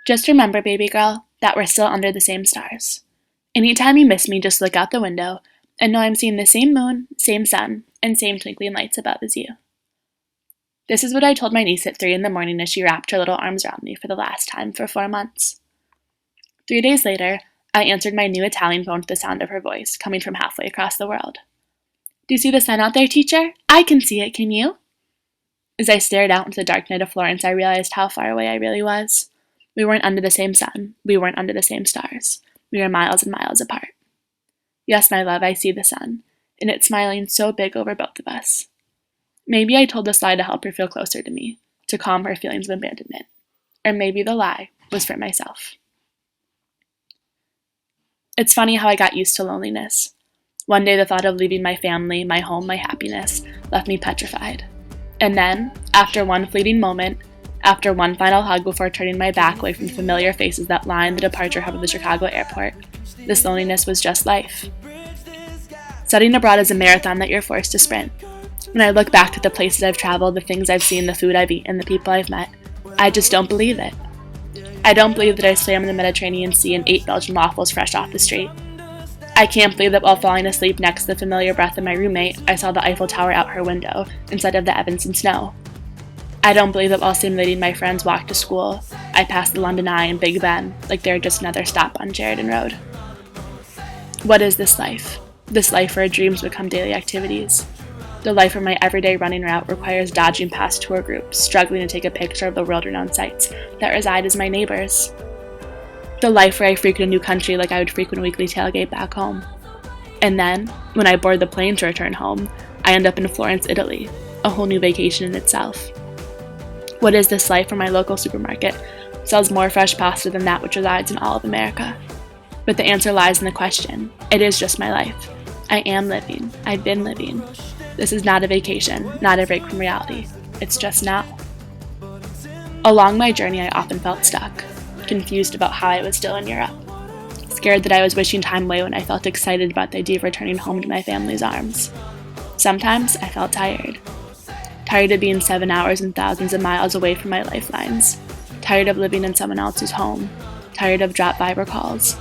Just remember, baby girl, that we're still under the same stars. Anytime you miss me, just look out the window and know I'm seeing the same moon, same sun, and same twinkling lights above as you. This is what I told my niece at 3 in the morning as she wrapped her little arms around me for the last time for 4 months. 3 days later, I answered my new Italian phone to the sound of her voice, coming from halfway across the world. Do you see the sun out there, teacher? I can see it, can you? As I stared out into the dark night of Florence, I realized how far away I really was. We weren't under the same sun. We weren't under the same stars. We were miles and miles apart. Yes, my love, I see the sun, and it's smiling so big over both of us. Maybe I told this lie to help her feel closer to me, to calm her feelings of abandonment. Or maybe the lie was for myself. It's funny how I got used to loneliness. One day the thought of leaving my family, my home, my happiness, left me petrified. And then, after one fleeting moment, after one final hug before turning my back away from the familiar faces that lined the departure hub of the Chicago airport, this loneliness was just life. Studying abroad is a marathon that you're forced to sprint. When I look back at the places I've traveled, the things I've seen, the food I've eaten, the people I've met, I just don't believe it. I don't believe that I swam in the Mediterranean Sea and ate Belgian waffles fresh off the street. I can't believe that while falling asleep next to the familiar breath of my roommate, I saw the Eiffel Tower out her window instead of the Evanston snow. I don't believe that while simulating my friend's walk to school, I passed the London Eye and Big Ben like they were just another stop on Sheridan Road. What is this life? This life where dreams become daily activities. The life where my everyday running route requires dodging past tour groups, struggling to take a picture of the world-renowned sites that reside as my neighbors. The life where I frequent a new country like I would frequent a weekly tailgate back home. And then, when I board the plane to return home, I end up in Florence, Italy, a whole new vacation in itself. What is this life where my local supermarket sells more fresh pasta than that which resides in all of America? But the answer lies in the question. It is just my life. I am living. I've been living. This is not a vacation, not a break from reality. It's just now. Along my journey, I often felt stuck, confused about how I was still in Europe, scared that I was wishing time away when I felt excited about the idea of returning home to my family's arms. Sometimes I felt tired. Tired of being 7 hours and thousands of miles away from my lifelines. Tired of living in someone else's home. Tired of drop-by recalls.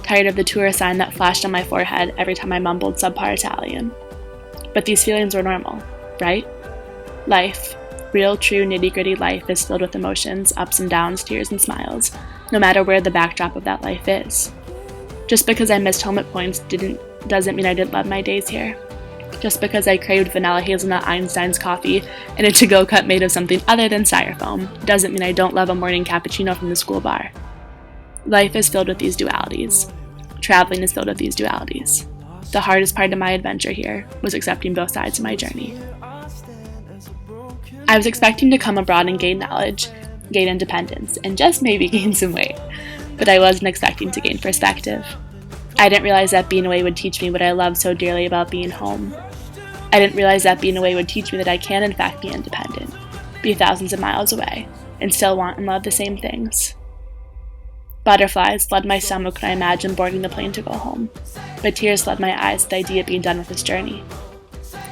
Tired of the tourist sign that flashed on my forehead every time I mumbled subpar Italian. But these feelings were normal, right? Life, real, true, nitty-gritty life is filled with emotions, ups and downs, tears and smiles, no matter where the backdrop of that life is. Just because I missed home at points doesn't mean I didn't love my days here. Just because I craved vanilla hazelnut Einstein's coffee and a to-go cup made of something other than styrofoam doesn't mean I don't love a morning cappuccino from the school bar. Life is filled with these dualities. Traveling is filled with these dualities. The hardest part of my adventure here was accepting both sides of my journey. I was expecting to come abroad and gain knowledge, gain independence, and just maybe gain some weight, but I wasn't expecting to gain perspective. I didn't realize that being away would teach me what I love so dearly about being home. I didn't realize that being away would teach me that I can in fact be independent, be thousands of miles away, and still want and love the same things. Butterflies flood my stomach when I imagined boarding the plane to go home, but tears flood my eyes at the idea of being done with this journey.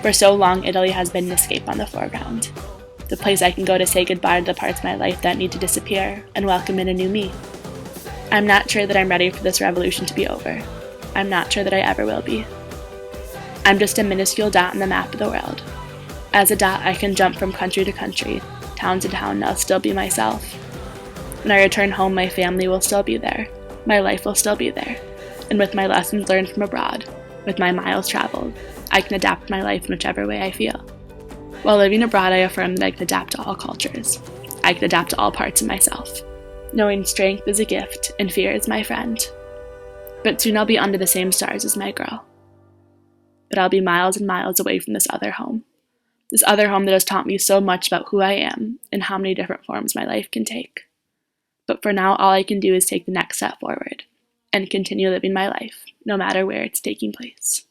For so long, Italy has been an escape on the foreground, the place I can go to say goodbye to the parts of my life that need to disappear and welcome in a new me. I'm not sure that I'm ready for this revolution to be over. I'm not sure that I ever will be. I'm just a minuscule dot on the map of the world. As a dot, I can jump from country to country, town to town, and I'll still be myself. When I return home, my family will still be there. My life will still be there. And with my lessons learned from abroad, with my miles traveled, I can adapt my life in whichever way I feel. While living abroad, I affirm that I can adapt to all cultures. I can adapt to all parts of myself, knowing strength is a gift and fear is my friend. But soon I'll be under the same stars as my girl. But I'll be miles and miles away from this other home. This other home that has taught me so much about who I am and how many different forms my life can take. But for now, all I can do is take the next step forward and continue living my life, no matter where it's taking place.